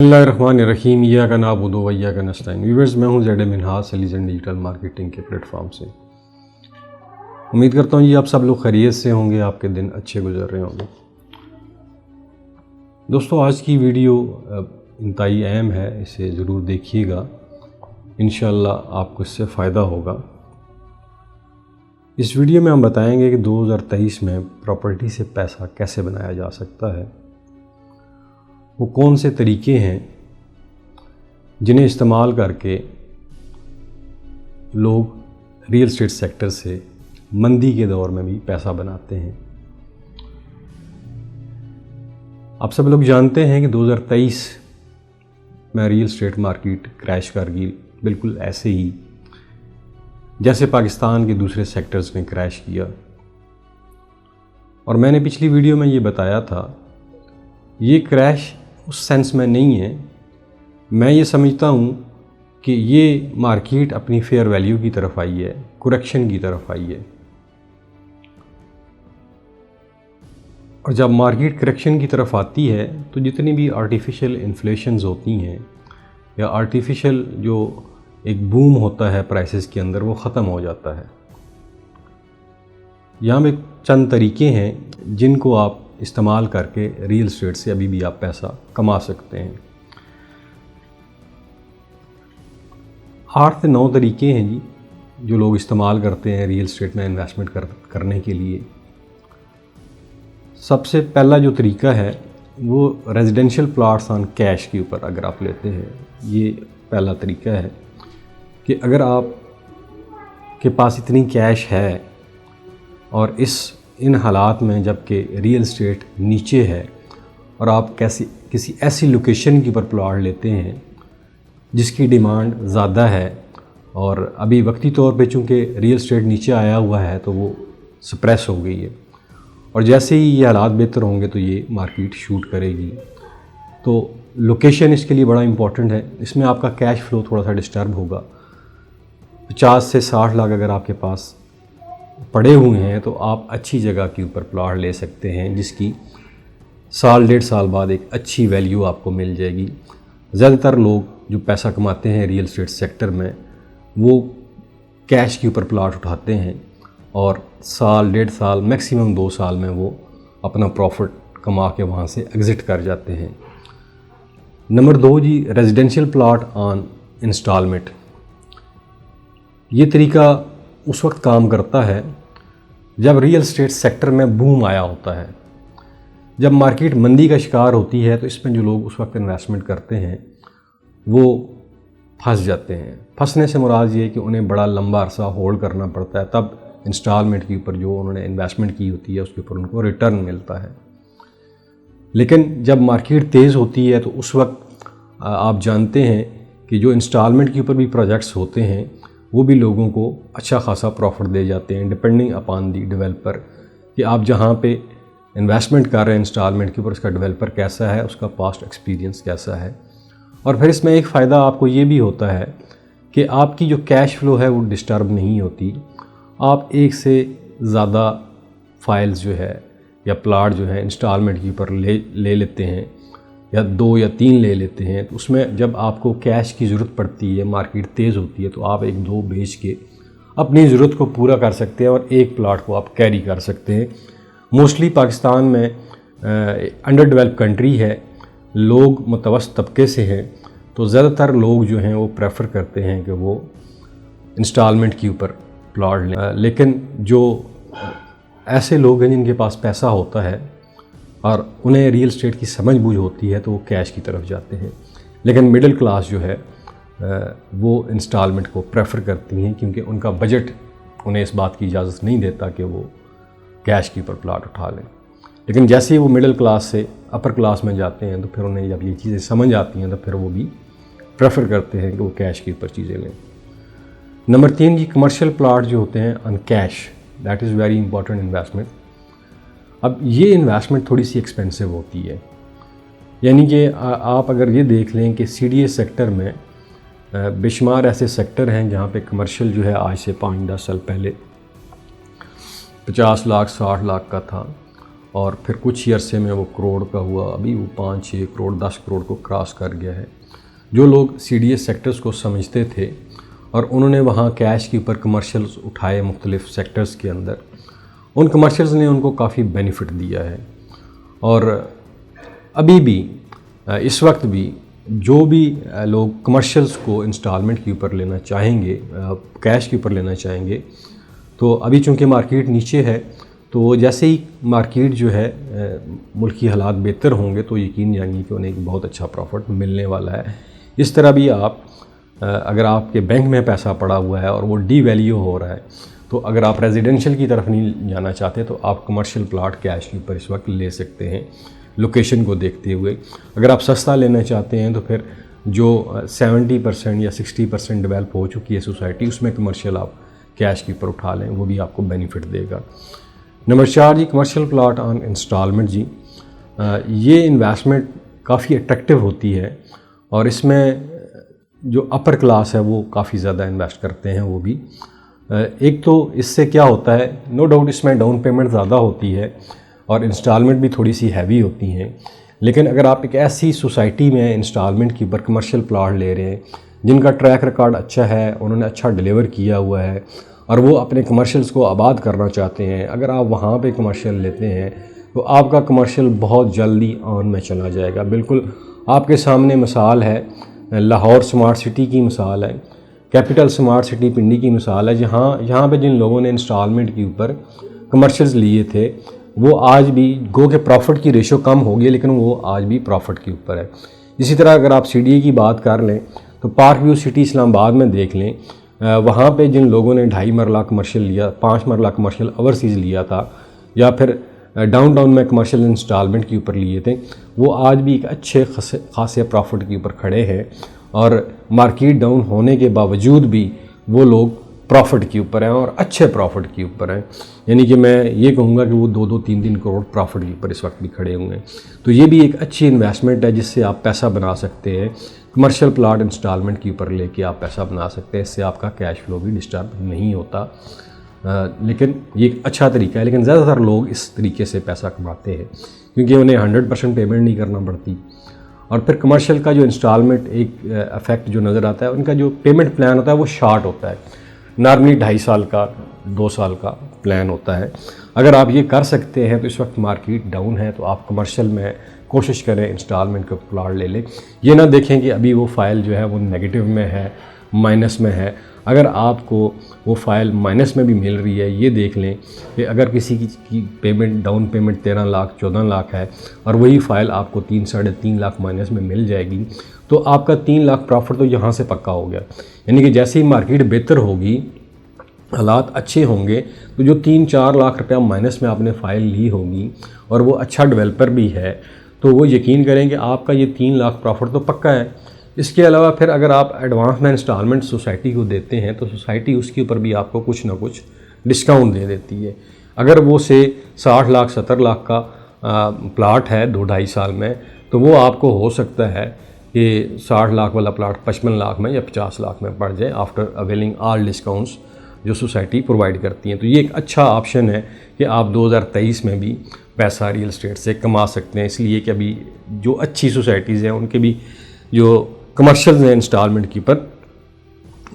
बिस्मिल्लाहिर्रहमानिर्रहीम इय्याका नअबुदु व इय्याका नस्तईन। व्यूअर्स, मैं हूं ज़ैड मिनहास सेलिजन डिजिटल मार्केटिंग के प्लेटफॉर्म से। उम्मीद करता हूं जी आप सब लोग खैरियत से होंगे, आपके दिन अच्छे गुजर रहे होंगे। दोस्तों, आज की वीडियो इंतहाई अहम है, इसे ज़रूर देखिएगा, इंशाअल्लाह आपको इससे फ़ायदा होगा। इस वीडियो में हम बताएंगे कि 2023 में प्रॉपर्टी से पैसा कैसे बनाया जा सकता है, वो कौन से तरीके हैं जिन्हें इस्तेमाल करके लोग रियल एस्टेट सेक्टर से मंदी के दौर में भी पैसा बनाते हैं। आप सब लोग जानते हैं कि 2023 में रियल एस्टेट मार्केट क्रैश कर गई, बिल्कुल ऐसे ही जैसे पाकिस्तान के दूसरे सेक्टर्स ने क्रैश किया। और मैंने पिछली वीडियो में ये बताया था, ये क्रैश उस सेंस में नहीं है। मैं ये समझता हूँ कि ये मार्केट अपनी फेयर वैल्यू की तरफ आई है, करेक्शन की तरफ आई है। और जब मार्केट करेक्शन की तरफ आती है तो जितनी भी आर्टिफिशियल इन्फ्लेशंस होती हैं या आर्टिफिशियल जो एक बूम होता है प्राइसेस के अंदर, वो ख़त्म हो जाता है। यहाँ में चंद तरीके हैं जिनको आप इस्तेमाल करके रियल एस्टेट से अभी भी आप पैसा कमा सकते हैं। 8 से 9 तरीके हैं जी जो लोग इस्तेमाल करते हैं रियल एस्टेट में इन्वेस्टमेंट करने के लिए। सबसे पहला जो तरीका है वो रेजिडेंशियल प्लॉट्स ऑन कैश के ऊपर अगर आप लेते हैं, ये पहला तरीका है कि अगर आप के पास इतनी कैश है और इन हालात में जबकि रियल एस्टेट नीचे है और आप किसी ऐसी लोकेशन के ऊपर प्लॉट लेते हैं जिसकी डिमांड ज़्यादा है और अभी वक्ती तौर पे चूँकि रियल एस्टेट नीचे आया हुआ है तो वो सप्रेस हो गई है, और जैसे ही ये हालात बेहतर होंगे तो ये मार्केट शूट करेगी। तो लोकेशन इसके लिए बड़ा इम्पॉर्टेंट है। इसमें आपका कैश फ्लो थोड़ा सा डिस्टर्ब होगा। 50 से 60 लाख अगर आपके पास पड़े हुए हैं तो आप अच्छी जगह के ऊपर प्लॉट ले सकते हैं जिसकी साल 1.5 साल बाद एक अच्छी वैल्यू आपको मिल जाएगी। ज़्यादातर लोग जो पैसा कमाते हैं रियल एस्टेट सेक्टर में वो कैश के ऊपर प्लॉट उठाते हैं और साल 1.5 साल मैक्सिमम 2 साल में वो अपना प्रॉफिट कमा के वहाँ से एग्ज़िट कर जाते हैं। नंबर 2 जी, रेजिडेंशियल प्लॉट ऑन इंस्टॉलमेंट। ये तरीका उस वक्त काम करता है जब रियल एस्टेट सेक्टर में बूम आया होता है। जब मार्केट मंदी का शिकार होती है तो इसमें जो लोग उस वक्त इन्वेस्टमेंट करते हैं वो फंस जाते हैं। फंसने से मुराद ये कि उन्हें बड़ा लंबा अरसा होल्ड करना पड़ता है, तब इंस्टॉलमेंट के ऊपर जो उन्होंने इन्वेस्टमेंट की होती है उसके ऊपर उनको रिटर्न मिलता है। लेकिन जब मार्केट तेज़ होती है तो उस वक्त आप जानते हैं कि जो इंस्टॉलमेंट के ऊपर भी प्रोजेक्ट्स होते हैं वो भी लोगों को अच्छा खासा प्रॉफिट दे जाते हैं, डिपेंडिंग अपॉन दी डेवलपर, कि आप जहाँ पे इन्वेस्टमेंट कर रहे हैं इंस्टॉलमेंट के ऊपर उसका डेवलपर कैसा है, उसका पास्ट एक्सपीरियंस कैसा है। और फिर इसमें एक फ़ायदा आपको ये भी होता है कि आपकी जो कैश फ्लो है वो डिस्टर्ब नहीं होती। आप एक से ज़्यादा फाइल्स जो है या प्लाट जो है इंस्टॉलमेंट के ऊपर ले लेते हैं या 2 या 3 ले लेते हैं, तो उसमें जब आपको कैश की ज़रूरत पड़ती है, मार्केट तेज़ होती है, तो आप 1-2 बेच के अपनी ज़रूरत को पूरा कर सकते हैं और एक प्लाट को आप कैरी कर सकते हैं। मोस्टली पाकिस्तान में अंडर डेवलप कंट्री है, लोग मुतवस्सित तबके से हैं, तो ज़्यादातर लोग जो हैं वो प्रेफर करते हैं कि वो इंस्टॉलमेंट के ऊपर प्लाट लें। लेकिन जो ऐसे लोग हैं जिनके पास पैसा होता है और उन्हें रियल एस्टेट की समझ बूझ होती है तो वो कैश की तरफ जाते हैं। लेकिन मिडिल क्लास जो है वो इंस्टॉलमेंट को प्रेफर करती हैं क्योंकि उनका बजट उन्हें इस बात की इजाज़त नहीं देता कि वो कैश के ऊपर प्लाट उठा लें। लेकिन जैसे ही वो मिडिल क्लास से अपर क्लास में जाते हैं तो फिर उन्हें जब ये चीज़ें समझ आती हैं तो फिर वो भी प्रेफर करते हैं कि वो कैश के ऊपर चीज़ें लें। नंबर 3 जी, कमर्शियल प्लाट जो होते हैं on cash, that is very important investment. अब ये इन्वेस्टमेंट थोड़ी सी एक्सपेंसिव होती है, यानी कि आप अगर ये देख लें कि CDA सेक्टर में बेशुमार ऐसे सेक्टर हैं जहाँ पे कमर्शियल जो है आज से 5-10 साल पहले 50 लाख 60 लाख का था और फिर कुछ ही अरसे में वो करोड़ का हुआ, अभी वो 5-6 करोड़ 10 करोड़ को क्रॉस कर गया है। जो लोग CDS सेक्टर्स को समझते थे और उन्होंने वहाँ कैश के ऊपर कमर्शियल्स उठाए मुख्तलिफ सेक्टर्स के अंदर, उन कमर्शियल्स ने उनको काफ़ी बेनिफिट दिया है। और अभी भी इस वक्त भी जो भी लोग कमर्शियल्स को इंस्टॉलमेंट के ऊपर लेना चाहेंगे, कैश के ऊपर लेना चाहेंगे, तो अभी चूँकि मार्केट नीचे है, तो जैसे ही मार्केट जो है मुल्क की हालात बेहतर होंगे तो यकीन जानिए कि उन्हें एक बहुत अच्छा प्रॉफिट मिलने वाला है। इस तरह भी आप अगर आपके बैंक में पैसा पड़ा हुआ है और वो डीवैल्यू हो रहा है, तो अगर आप रेजिडेंशियल की तरफ नहीं जाना चाहते तो आप कमर्शियल प्लाट कैश के ऊपर इस वक्त ले सकते हैं लोकेशन को देखते हुए। अगर आप सस्ता लेना चाहते हैं तो फिर जो 70% या 60% डेवलप हो चुकी है सोसाइटी, उसमें कमर्शियल आप कैश के ऊपर उठा लें, वो भी आपको बेनिफिट देगा। नंबर 4 जी, कमर्शियल प्लाट ऑन इंस्टॉलमेंट जी। ये इन्वेस्टमेंट काफ़ी अट्रैक्टिव होती है और इसमें जो अपर क्लास है वो काफ़ी ज़्यादा इन्वेस्ट करते हैं। वो भी एक तो इससे क्या होता है, नो डाउट इसमें डाउन पेमेंट ज़्यादा होती है और इंस्टॉलमेंट भी थोड़ी सी हैवी होती हैं, लेकिन अगर आप एक ऐसी सोसाइटी में इंस्टॉलमेंट के ऊपर कमर्शियल प्लाट ले रहे हैं जिनका ट्रैक रिकॉर्ड अच्छा है, उन्होंने अच्छा डिलीवर किया हुआ है और वो अपने कमर्शियल्स को आबाद करना चाहते हैं, अगर आप वहाँ पे कमर्शियल लेते हैं तो आपका कमर्शियल बहुत जल्दी ऑन में चला जाएगा। बिल्कुल आपके सामने मिसाल है, लाहौर स्मार्ट सिटी की मिसाल है, कैपिटल स्मार्ट सिटी पिंडी की मिसाल है, यहाँ पे जिन लोगों ने इंस्टॉलमेंट के ऊपर कमर्शियल्स लिए थे वो आज भी गो के प्रॉफिट की रेशो कम हो गई, लेकिन वो आज भी प्रॉफिट के ऊपर है। इसी तरह अगर आप CDA की बात कर लें तो पार्क व्यू सिटी इस्लामाबाद में देख लें, वहाँ पे जिन लोगों ने 2.5 मरला कमर्शियल लिया, 5 मरला कमर्शियल ओवरसीज़ लिया था, या फिर डाउनटाउन में कमर्शियल इंस्टॉलमेंट के ऊपर लिए थे, वो आज भी एक अच्छे खासे प्रॉफिट के ऊपर खड़े हैं और मार्केट डाउन होने के बावजूद भी वो लोग प्रॉफिट के ऊपर हैं और अच्छे प्रॉफिट के ऊपर हैं। यानी कि मैं ये कहूँगा कि वो 2-2, 3-3 करोड़ प्रॉफिट के ऊपर इस वक्त भी खड़े हुए हैं। तो ये भी एक अच्छी इन्वेस्टमेंट है जिससे आप पैसा बना सकते हैं। कमर्शियल प्लाट इंस्टॉलमेंट के ऊपर लेके आप पैसा बना सकते हैं, इससे आपका कैश फ्लो भी डिस्टर्ब नहीं होता। लेकिन ये एक अच्छा तरीका है, लेकिन ज़्यादातर लोग इस तरीके से पैसा कमाते हैं क्योंकि उन्हें 100% पेमेंट नहीं करना पड़ती। और फिर कमर्शियल का जो इंस्टॉलमेंट एक इफेक्ट जो नज़र आता है, उनका जो पेमेंट प्लान होता है वो शार्ट होता है, नॉर्मली 2.5 साल का 2 साल का प्लान होता है। अगर आप ये कर सकते हैं तो इस वक्त मार्केट डाउन है तो आप कमर्शियल में कोशिश करें इंस्टॉलमेंट का प्लाट ले लें। ये ना देखें कि अभी वो फ़ाइल जो है वो नेगेटिव में है, माइनस में है। अगर आपको वो फ़ाइल माइनस में भी मिल रही है, ये देख लें कि अगर किसी की payment down payment 13 lakh 14 lakh है और वही फ़ाइल आपको 3-3.5 लाख माइनस में मिल जाएगी तो आपका 3 लाख प्रॉफिट तो यहाँ से पक्का हो गया। यानी कि जैसे ही मार्केट बेहतर होगी, हालात अच्छे होंगे, तो जो 3-4 लाख रुपया माइनस में आपने फ़ाइल ली होगी और वो अच्छा डेवलपर भी है तो वो यकीन करें कि आपका ये 3 लाख प्रॉफिट तो पक्का है। इसके अलावा फिर अगर आप एडवांस में इंस्टॉलमेंट सोसाइटी को देते हैं तो सोसाइटी उसके ऊपर भी आपको कुछ ना कुछ डिस्काउंट दे देती है। अगर वो से 60 लाख 70 लाख का प्लाट है 2-2.5 साल में, तो वो आपको हो सकता है कि 60 लाख वाला प्लाट 55 लाख में या 50 लाख में पड़ जाए आफ्टर अवेलिंग ऑल डिस्काउंट्स जो सोसाइटी प्रोवाइड करती हैं। तो ये एक अच्छा ऑप्शन है कि आप 2023 में भी पैसा रियल एस्टेट से कमा सकते हैं, इसलिए कि अभी जो अच्छी सोसाइटीज़ हैं उनके भी जो कमर्शियल हैं इंस्टॉलमेंट के ऊपर,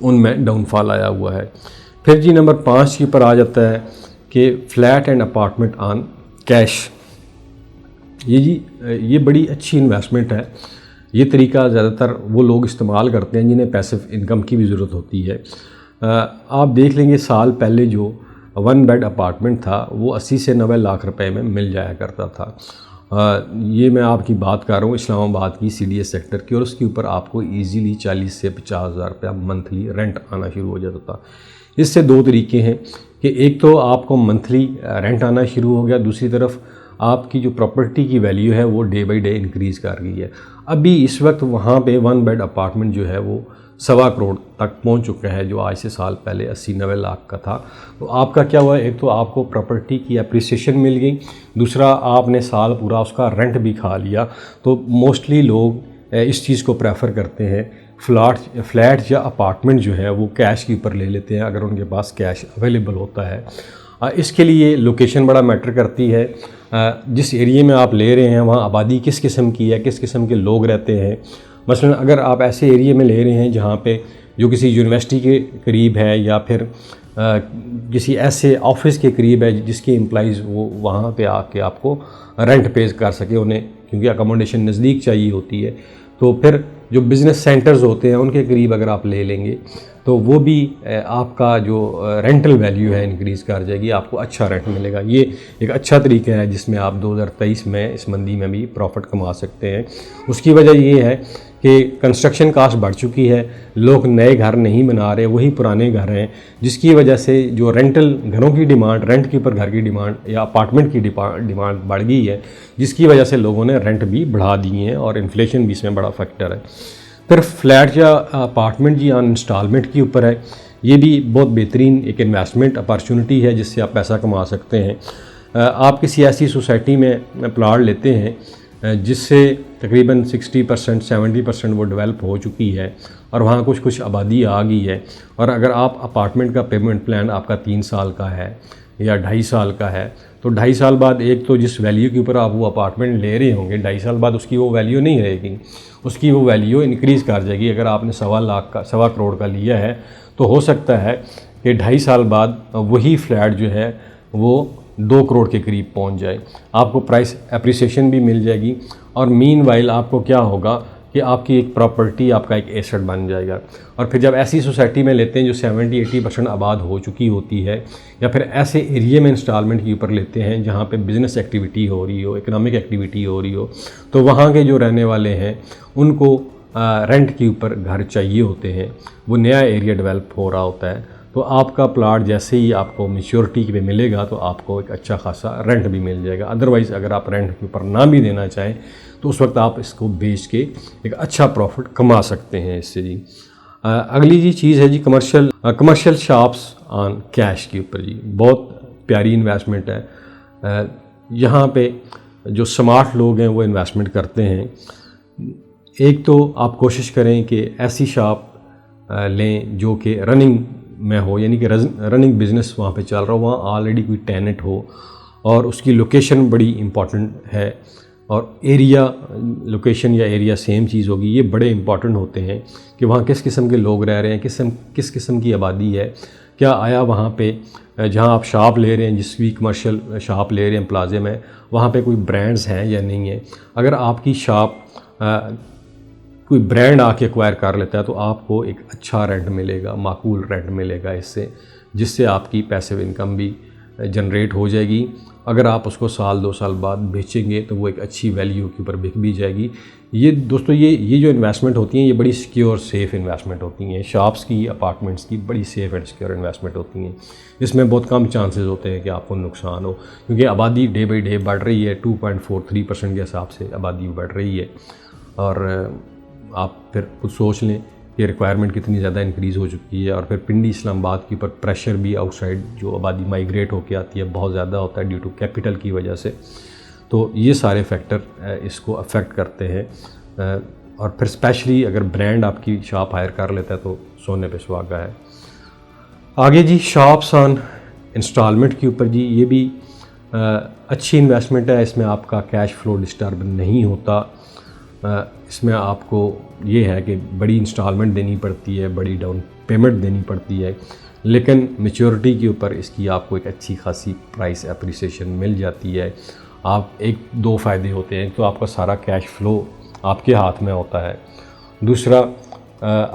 उनमें डाउनफॉल आया हुआ है। फिर जी नंबर 5 के ऊपर आ जाता है कि flat and apartment on cash. ये बड़ी अच्छी इन्वेस्टमेंट है। ये तरीका ज़्यादातर वो लोग इस्तेमाल करते हैं जिन्हें पैसिव इनकम की भी ज़रूरत होती है। आप देख लेंगे साल पहले जो 1 बेड अपार्टमेंट था वो 80 से 90 लाख रुपए में मिल जाया करता था। ये मैं आपकी बात कर रहा हूँ इस्लामाबाद की CDS सेक्टर की, और उसके ऊपर आपको इजीली 40 से 50 हज़ार रुपया मंथली रेंट आना शुरू हो जाता था। इससे 2 तरीके हैं कि एक तो आपको मंथली रेंट आना शुरू हो गया, दूसरी तरफ आपकी जो प्रॉपर्टी की वैल्यू है वो डे बाई डे इंक्रीज़ कर गई है। अभी इस वक्त वहाँ पे 1 बेड अपार्टमेंट जो है वो 1.25 करोड़ तक पहुँच चुका है, जो आज से साल पहले 80-90 लाख का था। तो आपका क्या हुआ, एक तो आपको प्रॉपर्टी की अप्रिसिएशन मिल गई, दूसरा आपने साल पूरा उसका रेंट भी खा लिया। तो मोस्टली लोग इस चीज़ को प्रेफर करते हैं, फ्लैट या अपार्टमेंट जो है वो कैश के ऊपर ले लेते हैं अगर उनके पास कैश अवेलेबल होता है। इसके लिए लोकेशन बड़ा मैटर करती है। जिस एरिया में आप ले रहे हैं वहाँ आबादी किस किस्म की है, किस किस्म के लोग रहते हैं। मसलन अगर आप ऐसे एरिया में ले रहे हैं जहाँ पे जो किसी यूनिवर्सिटी के करीब है या फिर किसी ऐसे ऑफिस के करीब है जिसके एम्प्लॉइज़ वो वहाँ पे आके आपको रेंट पे कर सके उन्हें, क्योंकि अकोमोडेशन नज़दीक चाहिए होती है, तो फिर जो बिज़नेस सेंटर्स होते हैं उनके करीब अगर आप ले लेंगे तो वो भी आपका जो रेंटल वैल्यू है इंक्रीज़ कर जाएगी, आपको अच्छा रेंट मिलेगा। ये एक अच्छा तरीका है जिसमें आप 2023 में इस मंदी में भी प्रॉफिट कमा सकते हैं। उसकी वजह ये है कि कंस्ट्रक्शन कास्ट बढ़ चुकी है, लोग नए घर नहीं बना रहे, वही पुराने घर हैं, जिसकी वजह से जो रेंटल घरों की डिमांड, रेंट के ऊपर घर की डिमांड या अपार्टमेंट की डिमांड बढ़ गई है, जिसकी वजह से लोगों ने रेंट भी बढ़ा दिए हैं और इन्फ्लेशन भी इसमें बड़ा फैक्टर है। फिर फ्लैट या अपार्टमेंट जी ऑन इंस्टॉलमेंट के ऊपर है, ये भी बहुत बेहतरीन एक इन्वेस्टमेंट अपॉर्चुनिटी है जिससे आप पैसा कमा सकते हैं। आप किसी ऐसी सोसाइटी में प्लाट लेते हैं जिससे तकरीबन 60% 70% वो डेवलप हो चुकी है और वहाँ कुछ आबादी आ गई है, और अगर आप अपार्टमेंट का पेमेंट प्लान आपका 3 साल का है या 2.5 साल का है, तो 2.5 साल बाद एक तो जिस वैल्यू के ऊपर आप वो अपार्टमेंट ले रहे होंगे 2.5 साल बाद उसकी वो वैल्यू नहीं रहेगी, उसकी वो वैल्यू इंक्रीज़ कर जाएगी। अगर आपने 1.25 करोड़ का लिया है तो हो सकता है कि 2.5 साल बाद वही फ्लैट जो है वो 2 करोड़ के करीब पहुंच जाए, आपको प्राइस एप्रिसिएशन भी मिल जाएगी, और मीनवाइल आपको क्या होगा कि आपकी एक प्रॉपर्टी आपका एक एसेट बन जाएगा। और फिर जब ऐसी सोसाइटी में लेते हैं जो 70-80% आबाद हो चुकी होती है, या फिर ऐसे एरिया में इंस्टॉलमेंट के ऊपर लेते हैं जहाँ पे बिज़नेस एक्टिविटी हो रही हो, इकोनॉमिक एक्टिविटी हो रही हो, तो वहाँ के जो रहने वाले हैं उनको रेंट के ऊपर घर चाहिए होते हैं, वो नया एरिया डेवलप हो रहा होता है, तो आपका प्लाट जैसे ही आपको मैच्योरिटी पे मिलेगा तो आपको एक अच्छा खासा रेंट भी मिल जाएगा। अदरवाइज़ अगर आप रेंट के ऊपर ना भी देना चाहें तो उस वक्त आप इसको बेच के एक अच्छा प्रॉफिट कमा सकते हैं इससे जी। अगली जी चीज़ है जी कमर्शियल शॉप्स ऑन कैश के ऊपर जी, बहुत प्यारी इन्वेस्टमेंट है। यहाँ पे जो स्मार्ट लोग हैं वो इन्वेस्टमेंट करते हैं। एक तो आप कोशिश करें कि ऐसी शॉप लें जो कि रनिंग में हो, यानी कि रनिंग बिज़नेस वहाँ पे चल रहा हो, वहाँ ऑलरेडी कोई टेनेंट हो और उसकी लोकेशन बड़ी इम्पॉर्टेंट है, और एरिया लोकेशन या एरिया सेम चीज़ होगी। ये बड़े इंपॉर्टेंट होते हैं कि वहाँ किस किस्म के लोग रह रहे हैं, किस किस्म की आबादी है, क्या आया वहाँ पे जहाँ आप शॉप ले रहे हैं, जिस भी कमर्शियल शॉप ले रहे हैं प्लाजे में, वहाँ पे कोई ब्रांड्स हैं या नहीं है। अगर आपकी शॉप कोई ब्रांड आके एक्वायर कर लेता है तो आपको एक अच्छा रेंट मिलेगा, माकूल रेंट मिलेगा इससे, जिससे आपकी पैसिव इनकम भी जनरेट हो जाएगी। अगर आप उसको 1-2 साल बाद बेचेंगे तो वो एक अच्छी वैल्यू के ऊपर बिक भी जाएगी। ये दोस्तों ये जो इन्वेस्टमेंट होती हैं ये बड़ी सिक्योर सेफ़ इन्वेस्टमेंट होती हैं। शॉप्स की, अपार्टमेंट्स की बड़ी सेफ़ एंड सिक्योर इन्वेस्टमेंट होती हैं। इसमें बहुत कम चांसेस होते हैं कि आपको नुकसान हो, क्योंकि आबादी डे बाई डे बढ़ रही है, 2.43% के हिसाब से आबादी बढ़ रही है। और आप फिर खुद सोच लें कि रिक्वायरमेंट कितनी ज़्यादा इंक्रीज़ हो चुकी है, और फिर पिंडी इस्लामाबाद के ऊपर प्रेशर भी आउटसाइड जो आबादी माइग्रेट होकर आती है बहुत ज़्यादा होता है ड्यू टू कैपिटल की वजह से। तो ये सारे फैक्टर इसको अफेक्ट करते हैं। और फिर स्पेशली अगर ब्रांड आपकी शॉप हायर कर लेता है तो सोने पे सुहागा है। आगे जी शॉप्स ऑन इंस्टॉलमेंट के ऊपर जी, ये भी अच्छी इन्वेस्टमेंट है। इसमें आपका कैश फ्लो डिस्टर्ब नहीं होता। इसमें आपको ये है कि बड़ी इंस्टॉलमेंट देनी पड़ती है, बड़ी डाउन पेमेंट देनी पड़ती है, लेकिन मैच्योरिटी के ऊपर इसकी आपको एक अच्छी खासी प्राइस एप्रिसिएशन मिल जाती है। आप 1-2 फ़ायदे होते हैं, तो आपका सारा कैश फ्लो आपके हाथ में होता है। दूसरा,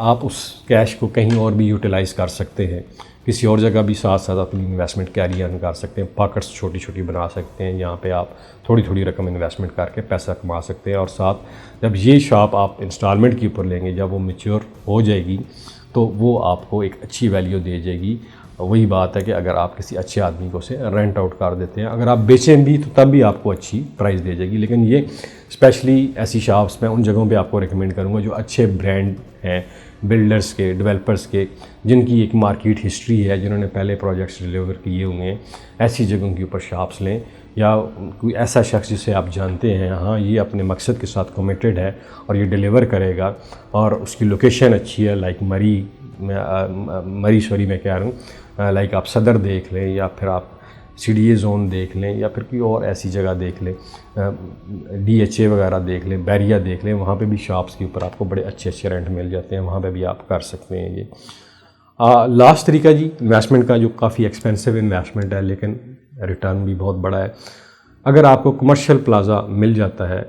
आप उस कैश को कहीं और भी यूटिलाइज़ कर सकते हैं, किसी और जगह भी साथ साथ अपनी इन्वेस्टमेंट कैरी ऑन कर सकते हैं। पॉकेट्स छोटी छोटी बना सकते हैं, यहाँ पे आप थोड़ी थोड़ी रकम इन्वेस्टमेंट करके पैसा कमा सकते हैं। और साथ जब ये शॉप आप इंस्टॉलमेंट के ऊपर लेंगे, जब वो मैच्योर हो जाएगी तो वो आपको एक अच्छी वैल्यू दे जाएगी। वही बात है कि अगर आप किसी अच्छे आदमी को से रेंट आउट कर देते हैं, अगर आप बेचें भी तो तब भी आपको अच्छी प्राइस दे जाएगी। लेकिन ये स्पेशली ऐसी शॉप्स मैं उन जगहों पे आपको रिकमेंड करूँगा जो अच्छे ब्रांड हैं, बिल्डर्स के, डेवलपर्स के, जिनकी एक मार्केट हिस्ट्री है, जिन्होंने पहले प्रोजेक्ट्स डिलीवर किए हुए हैं। ऐसी जगहों के ऊपर शॉप्स लें, या कोई ऐसा शख्स जिसे आप जानते हैं हाँ ये अपने मकसद के साथ कमिटेड है और ये डिलीवर करेगा, और उसकी लोकेशन अच्छी है, लाइक मरी मैं कह रहा हूँ, लाइक आप सदर देख लें, या फिर आप CDA जोन देख लें या फिर कोई और ऐसी जगह देख लें, DHA वगैरह देख लें, बैरिया देख लें, वहाँ पे भी शॉप्स के ऊपर आपको बड़े अच्छे अच्छे रेंट मिल जाते हैं, वहाँ पे भी आप कर सकते हैं ये। लास्ट तरीका जी इन्वेस्टमेंट का, जो काफ़ी एक्सपेंसिव इन्वेस्टमेंट है लेकिन रिटर्न भी बहुत बड़ा है। अगर आपको कमर्शियल प्लाज़ा मिल जाता है,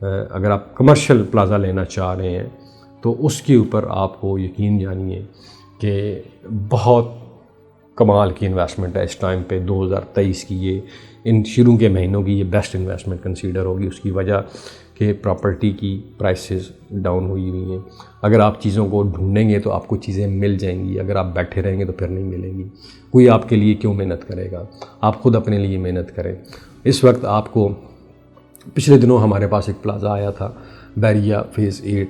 अगर आप कमर्शियल प्लाज़ा लेना चाह रहे हैं तो उसके ऊपर आपको यकीन जानिए कि बहुत कमाल की इन्वेस्टमेंट है इस टाइम पे 2023 की। ये इन शुरू के महीनों की ये बेस्ट इन्वेस्टमेंट कंसीडर होगी। उसकी वजह कि प्रॉपर्टी की प्राइसेस डाउन हुई हैं। अगर आप चीज़ों को ढूंढेंगे तो आपको चीज़ें मिल जाएंगी, अगर आप बैठे रहेंगे तो फिर नहीं मिलेंगी। कोई आपके लिए क्यों मेहनत करेगा, आप खुद अपने लिए मेहनत करें। इस वक्त आपको, पिछले दिनों हमारे पास एक प्लाज़ा आया था बैरिया फेज़ 8,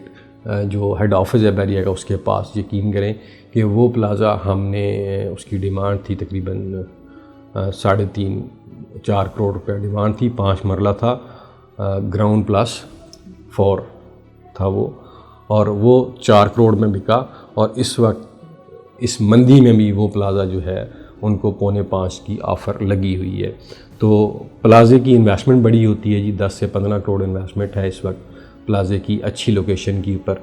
जो हेड ऑफिस है बैरिया का, उसके पास। यकीन करें कि वो प्लाज़ा हमने, उसकी डिमांड थी तकरीबन 3.5-4 करोड़ रुपए डिमांड थी। 5 मरला था, ग्राउंड प्लस 4 था वो, और वो 4 करोड़ में बिका। और इस वक्त इस मंदी में भी वो प्लाज़ा जो है उनको 4.25 की ऑफ़र लगी हुई है। तो प्लाज़े की इन्वेस्टमेंट बड़ी होती है जी, 10 से 15 करोड़ इन्वेस्टमेंट है इस वक्त प्लाज़े की, अच्छी लोकेशन के ऊपर।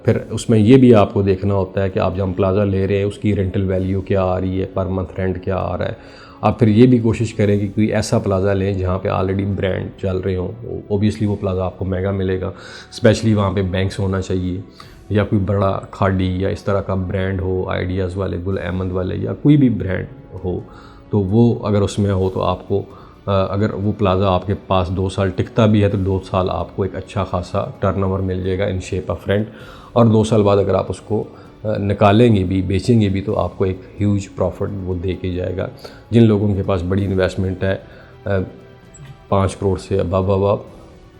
फिर उसमें ये भी आपको देखना होता है कि आप जब प्लाज़ा ले रहे हैं उसकी रेंटल वैल्यू क्या आ रही है, पर मंथ रेंट क्या आ रहा है। आप फिर ये भी कोशिश करें कि कोई ऐसा प्लाज़ा लें जहाँ पे ऑलरेडी ब्रांड चल रहे हों। ओबियसली वो प्लाज़ा आपको महंगा मिलेगा, स्पेशली वहाँ पे बैंक्स होना चाहिए या कोई बड़ा खाड़ी या इस तरह का ब्रांड हो, आइडियाज़ वाले, गुल अहमद वाले, या कोई भी ब्रांड हो। तो वो अगर उसमें हो तो आपको, अगर वो प्लाज़ा आपके पास 2 साल टिकता भी है तो 2 साल आपको एक अच्छा खासा टर्नओवर मिल जाएगा इन शेप ऑफ रेंट। और 2 साल बाद अगर आप उसको निकालेंगे भी, बेचेंगे भी, तो आपको एक ह्यूज प्रॉफिट वो दे के जाएगा। जिन लोगों के पास बड़ी इन्वेस्टमेंट है, 5 करोड़ से अबव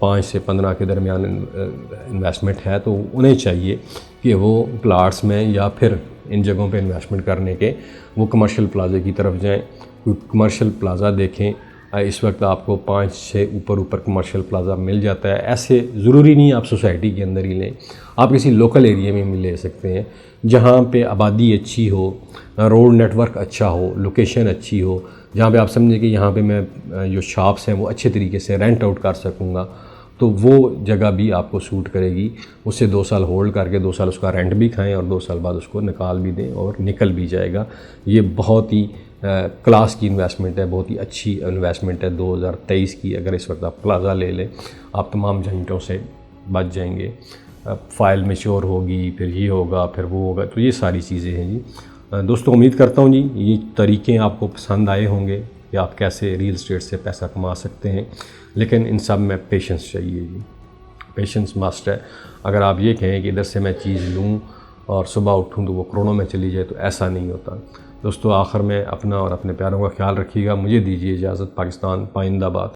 5 से 15 के दरमियान इन्वेस्टमेंट है, तो उन्हें चाहिए कि वो प्लाट्स में या फिर इन जगहों पे इन्वेस्टमेंट करने के वो कमर्शियल प्लाज़े की तरफ जाएं। कोई कमर्शियल प्लाज़ा देखें। इस वक्त आपको 5 से ऊपर कमर्शियल प्लाज़ा मिल जाता है। ऐसे ज़रूरी नहीं आप सोसाइटी के अंदर ही लें, आप किसी लोकल एरिया में भी ले सकते हैं जहाँ पे आबादी अच्छी हो, रोड नेटवर्क अच्छा हो, लोकेशन अच्छी हो, जहाँ पे आप समझें कि यहाँ पे मैं जो शॉप्स हैं वो अच्छे तरीके से रेंट आउट कर सकूँगा, तो वो जगह भी आपको सूट करेगी। उससे 2 साल होल्ड करके 2 साल उसका रेंट भी खाएं और 2 साल बाद उसको निकाल भी दें और निकल भी जाएगा। ये बहुत ही क्लास की इन्वेस्टमेंट है, बहुत ही अच्छी इन्वेस्टमेंट है 2023 की। अगर इस वक्त आप प्लाज़ा ले लें, आप तमाम झंझटों से बच जाएंगे। फ़ाइल मैच्योर होगी, फिर ये होगा, फिर वो होगा, तो ये सारी चीज़ें हैं जी। दोस्तों, उम्मीद करता हूँ जी ये तरीक़े आपको पसंद आए होंगे कि आप कैसे रियल एस्टेट से पैसा कमा सकते हैं। लेकिन इन सब में पेशेंस चाहिए जी, पेशेंस मस्ट है। अगर आप ये कहें कि इधर से मैं चीज़ लूँ और सुबह उठूँ तो वो करोड़ों में चली जाए, तो ऐसा नहीं होता। दोस्तों, आखिर में अपना और अपने प्यारों का ख्याल रखिएगा। मुझे दीजिए इजाज़त। पाकिस्तान पाइंदाबाद।